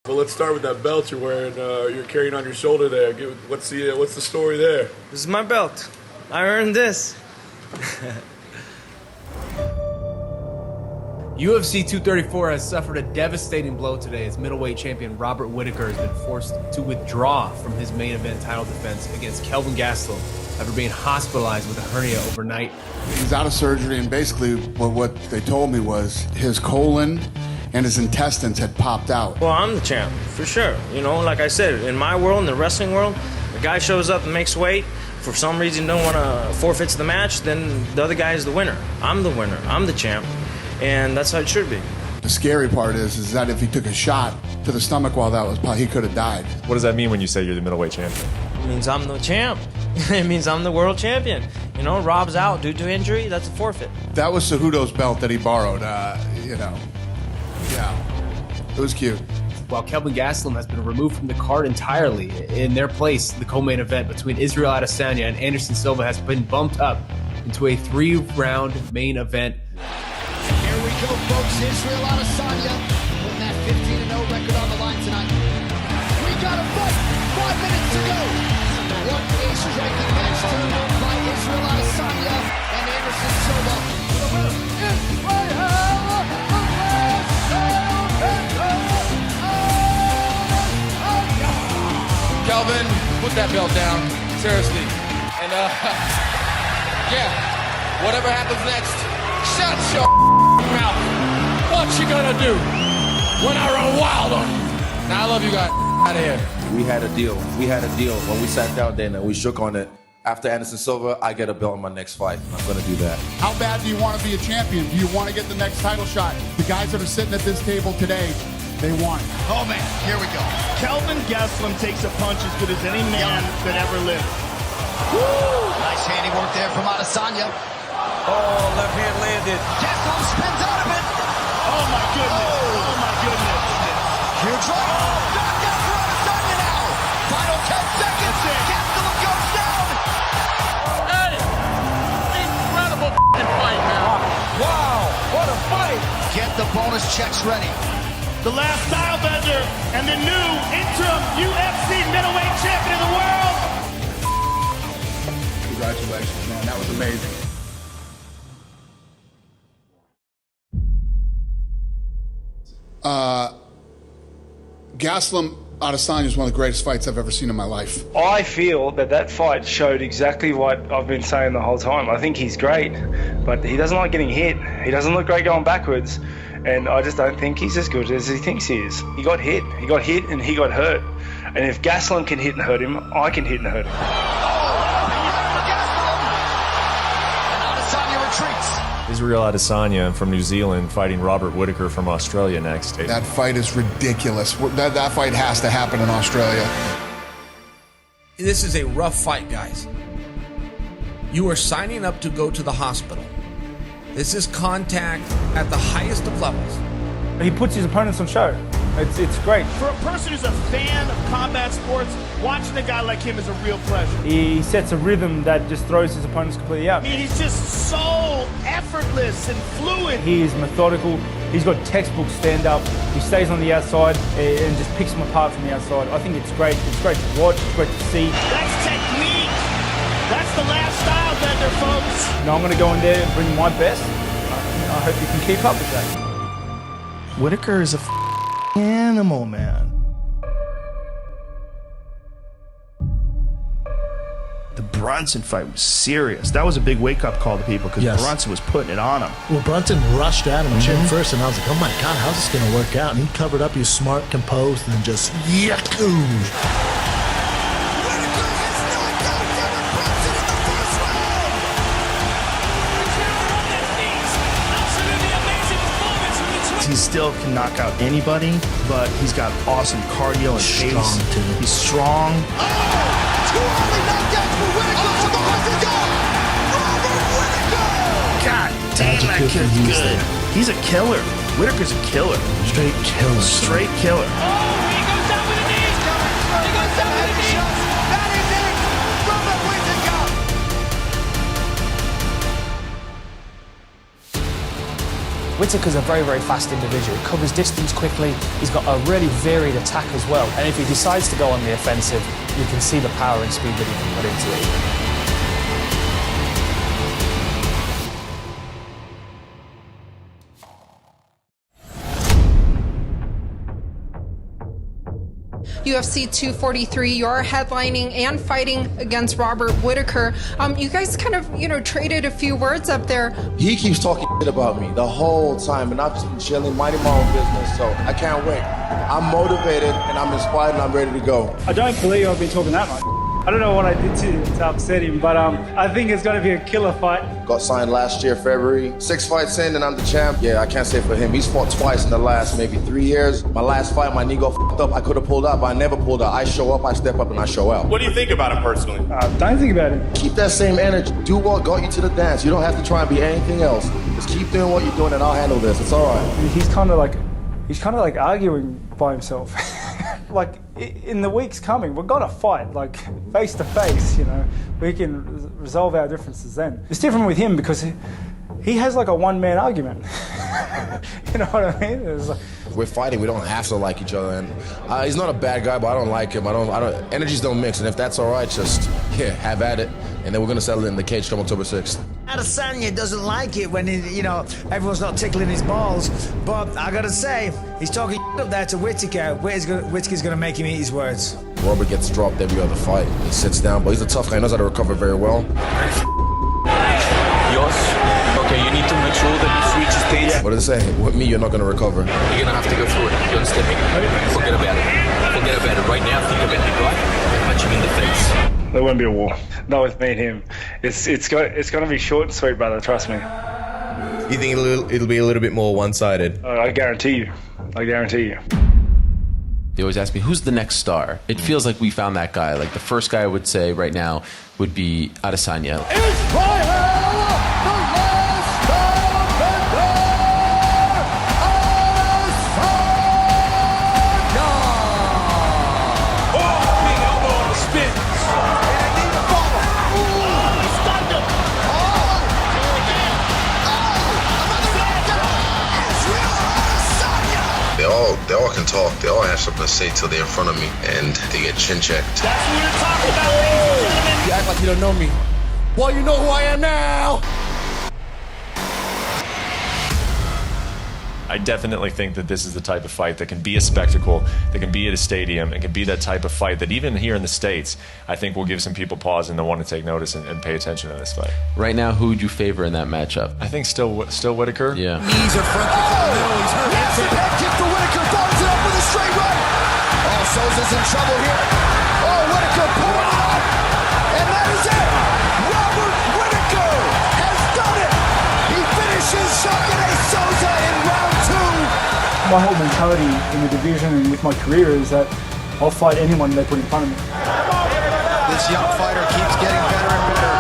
Well, let's start with that belt you're wearing. You're carrying on your shoulder there. What's the story there? This is my belt. I earned this. UFC 234 has suffered a devastating blow today as middleweight champion Robert Whittaker has been forced to withdraw from his main event title defense against Kelvin Gastelum after being hospitalized with a hernia overnight. He's out of surgery, and basically what they told me was his colon and his intestines had popped out. Well, I'm the champ, for sure. You know, like I said, in my world, in the wrestling world, a guy shows up and makes weight, for some reason don't want to forfeits the match, then the other guy is the winner. I'm the winner. I'm the champ. And that's how it should be. The scary part is that if he took a shot to the stomach while that was, he could have died. What does that mean when you say you're the middleweight champion? It means I'm the champ. It means I'm the world champion. You know, Rob's out due to injury, that's a forfeit. That was Cejudo's belt that he borrowed, Yeah, it was cute. While Kelvin Gastelum has been removed from the card entirely, in their place, the co-main event between Israel Adesanya and Anderson Silva has been bumped up into a 3-round main event. Here we go, folks. Israel Adesanya putting that 15-0 record on the line tonight. We got a fight. 5 minutes to go. One ace-striking match turned on by Israel Adesanya and Anderson Silva. Kelvin, put that belt down, seriously. And yeah, whatever happens next, shut your mouth. What you gonna do when I run wild on you? Now I love you guys. Out of here. We had a deal. When we sat down then and we shook on it. After Anderson Silva, I get a belt in my next fight. I'm gonna do that. How bad do you want to be a champion? Do you want to get the next title shot? The guys that are sitting at this table today, they want it. Oh, man. Here we go. Kelvin Gastelum takes a punch as good as any man that ever lived. Woo! Nice handiwork there from Adesanya. Oh, left hand landed. Gastelum spins out of it. Oh, my goodness. Oh, my goodness. Huge right. Knockout for Adesanya now. Final 10 seconds. Gastelum goes down. Hey, incredible fight, man. Wow, what a fight. Get the bonus checks ready. The Last Stylebender and the new interim UFC Middleweight Champion of the world. Congratulations, man. That was amazing. Gastelum Adesanya is one of the greatest fights I've ever seen in my life. I feel that fight showed exactly what I've been saying the whole time. I think he's great, but he doesn't like getting hit. He doesn't look great going backwards, and I just don't think he's as good as he thinks he is. He got hit and he got hurt. And if Gastelum can hit and hurt him, I can hit and hurt him. Adesanya retreats. Israel Adesanya from New Zealand fighting Robert Whittaker from Australia next. That fight is ridiculous. That fight has to happen in Australia. This is a rough fight, guys. You are signing up to go to the hospital. This is contact at the highest of levels. He puts his opponents on show. It's great. For a person who's a fan of combat sports, watching a guy like him is a real pleasure. He sets a rhythm that just throws his opponents completely out. I mean, he's just so effortless and fluid. He is methodical. He's got textbook stand-up. He stays on the outside and just picks them apart from the outside. I think it's great. It's great to watch. It's great to see. That's technique. That's the Last Stylebender, folks. Now I'm going to go in there and bring my best. I hope you can keep up with that. Whittaker is a animal, man. The Brunson fight was serious. That was a big wake-up call to people because Brunson was putting it on him. Well, Brunson rushed at him and chin first, and I was like, oh my God, how's this going to work out? And he covered up, he was smart, composed, and then just yahoo! He still can knock out anybody, but he's got awesome cardio and pace. Strong, too. He's strong. Too early knockdown for Whittaker to the Robert Whittaker! God damn, that kid's good. He's a killer. Whittaker's a killer. Straight killer. Straight killer. Oh, he goes down with a knee! He goes down with a knee! That is it! Robert Whittaker! Whittaker's a very, very fast individual. He covers distance quickly. He's got a really varied attack as well. And if he decides to go on the offensive, you can see the power and speed that he can put into it. UFC 243, you're headlining and fighting against Robert Whittaker. You guys kind of, traded a few words up there. He keeps talking shit about me the whole time, and I've just been chilling, minding my own business, so I can't wait. I'm motivated, and I'm inspired, and I'm ready to go. I don't believe I've been talking that much. I don't know what I did to upset him, but I think it's going to be a killer fight. Got signed last year, February. 6 fights in, and I'm the champ. Yeah, I can't say for him. He's fought twice in the last maybe 3 years. My last fight, my knee got f***ed up. I could have pulled out, but I never pulled out. I show up, I step up, and I show out. What do you think about him personally? Don't think about it. Keep that same energy. Do what got you to the dance. You don't have to try and be anything else. Just keep doing what you're doing, and I'll handle this. It's all right. He's kind of like arguing by himself. Like, in the weeks coming, we're gonna fight, like, face to face, We can resolve our differences then. It's different with him because he has like a one-man argument. You know what I mean? We're fighting. We don't have to like each other, and he's not a bad guy, but I don't like him. I don't. Energies don't mix, and if that's all right, just have at it. And then we're gonna settle it in the cage come October 6th. Adesanya doesn't like it when everyone's not tickling his balls, but I gotta say, he's talking up there to Whittaker. Whittaker's gonna make him eat his words. Robert gets dropped every other fight. He sits down, but he's a tough guy. He knows how to recover very well. Yours? Okay, you need to make sure that you switch states. What does it say? With me, you're not gonna recover. You're gonna have to go through it. You understand me? Forget about it. Forget about it. Right now, think about the guy and punch him in the face. There won't be a war. Not with me and him. It's gonna be short and sweet, brother. Trust me. You think it'll be a little bit more one-sided? I guarantee you. I guarantee you. They always ask me, who's the next star? It feels like we found that guy. Like the first guy I would say right now would be Adesanya. They all can talk. They all have something to say till they're in front of me and they get chin checked. That's what we're talking about, ladies and gentlemen. You act like you don't know me. Well, you know who I am now. I definitely think that this is the type of fight that can be a spectacle, that can be at a stadium, and can be that type of fight that even here in the States, I think will give some people pause and they'll want to take notice and pay attention to this fight. Right now, who would you favor in that matchup? I think still Whittaker. Yeah. Knees are front kick to the middle. He's hurt. That's it. Head kick to Whittaker. Follows it up with a straight right. Oh, Souza's in trouble here. Oh, Whittaker pulling it up. And that is it. Robert Whittaker has done it. He finishes Shakane Souza in round 2. My whole mentality in the division and with my career is that I'll fight anyone they put in front of me. This young fighter keeps getting better and better.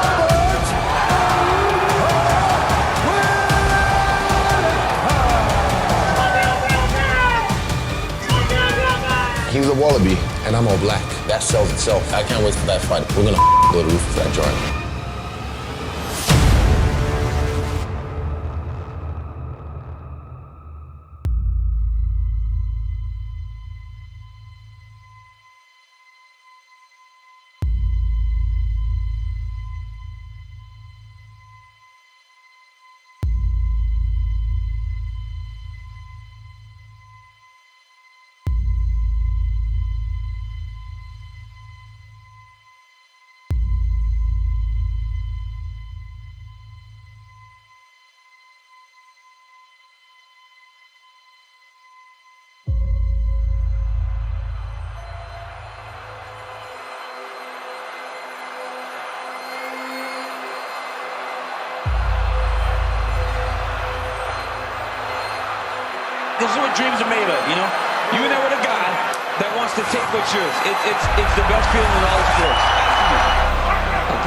He's a wallaby, and I'm all black. That sells itself. I can't wait for that fight. We're gonna go to the roof of that joint. This is what dreams are made of, you know? You're there with a guy that wants to take what's yours. It's the best feeling in all sports.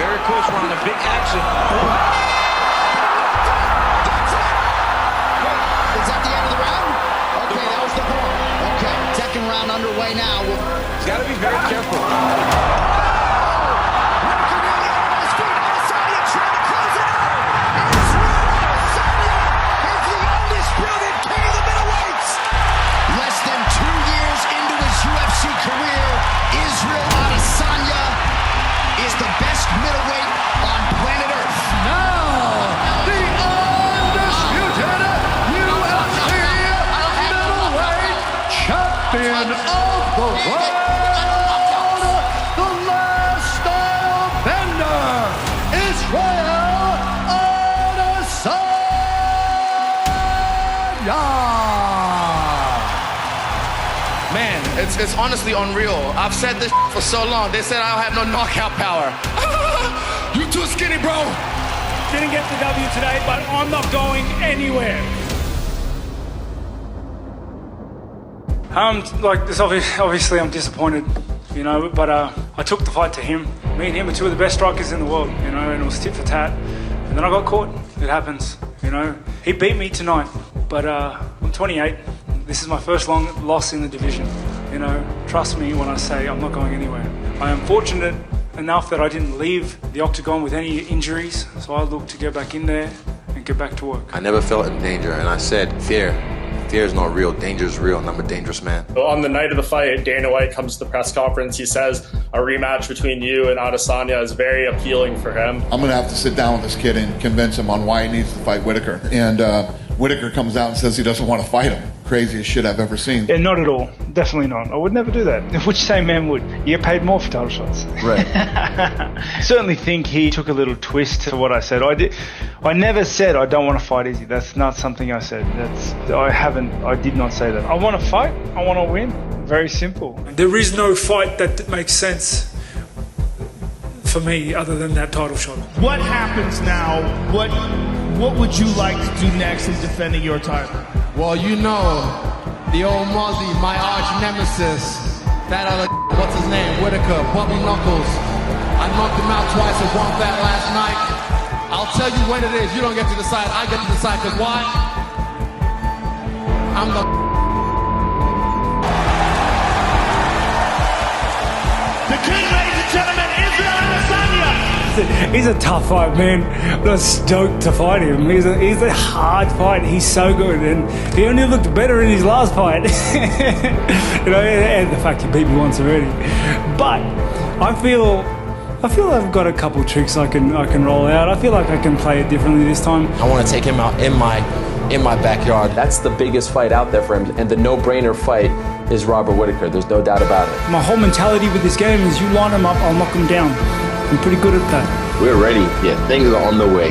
Very close round, a big action. Is that the end of the round? Okay, that was the horn. Okay, second round underway now. He's got to be very careful. Adesanya is the undisputed champion of the world, the Last Stylebender, Israel Adesanya. Man, it's honestly unreal. I've said this for so long. They said I don't have no knockout power. You too skinny, bro. Didn't get the W today, but I'm not going anywhere. Like this, obviously I'm disappointed, you know, but I took the fight to him. Me and him are two of the best strikers in the world, you know, and it was tit for tat. And then I got caught. It happens, you know. He beat me tonight, but I'm 28. This is my first loss in the division. You know, trust me when I say I'm not going anywhere. I am fortunate enough that I didn't leave the octagon with any injuries, so I look to get back in there and get back to work. I never felt in danger, and I said, fear is not real, danger is real, and I'm a dangerous man. On the night of the fight, Dana White comes to the press conference. He says a rematch between you and Adesanya is very appealing for him. I'm going to have to sit down with this kid and convince him on why he needs to fight Whittaker. And Whittaker comes out and says he doesn't want to fight him. Craziest shit I've ever seen. Yeah, not at all. Definitely not. I would never do that. Which same man would? You get paid more for title shots. Right. Certainly think he took a little twist to what I said. I never said I don't want to fight Izzy. That's not something I said. I did not say that. I want to fight. I want to win. Very simple. There is no fight that makes sense for me other than that title shot. What happens now? What would you like to do next in defending your title? Well, you know, the old Mozzie, my arch nemesis, that other, what's his name, Whittaker, Bubby Knuckles. I knocked him out twice and won that last night. I'll tell you when it is. You don't get to decide. I get to decide, because why? I'm the king, ladies and gentlemen, Israel Adesanya. He's a tough fight, man. I'm stoked to fight him. He's a hard fight. He's so good, and he only looked better in his last fight. You know, and the fact he beat me once already. But I feel I've got a couple tricks I can roll out. I feel like I can play it differently this time. I want to take him out in my backyard. That's the biggest fight out there for him, and the no-brainer fight is Robert Whittaker. There's no doubt about it. My whole mentality with this game is you line him up, I'll knock him down. I'm pretty good at that. We're ready. Yeah, things are on the way.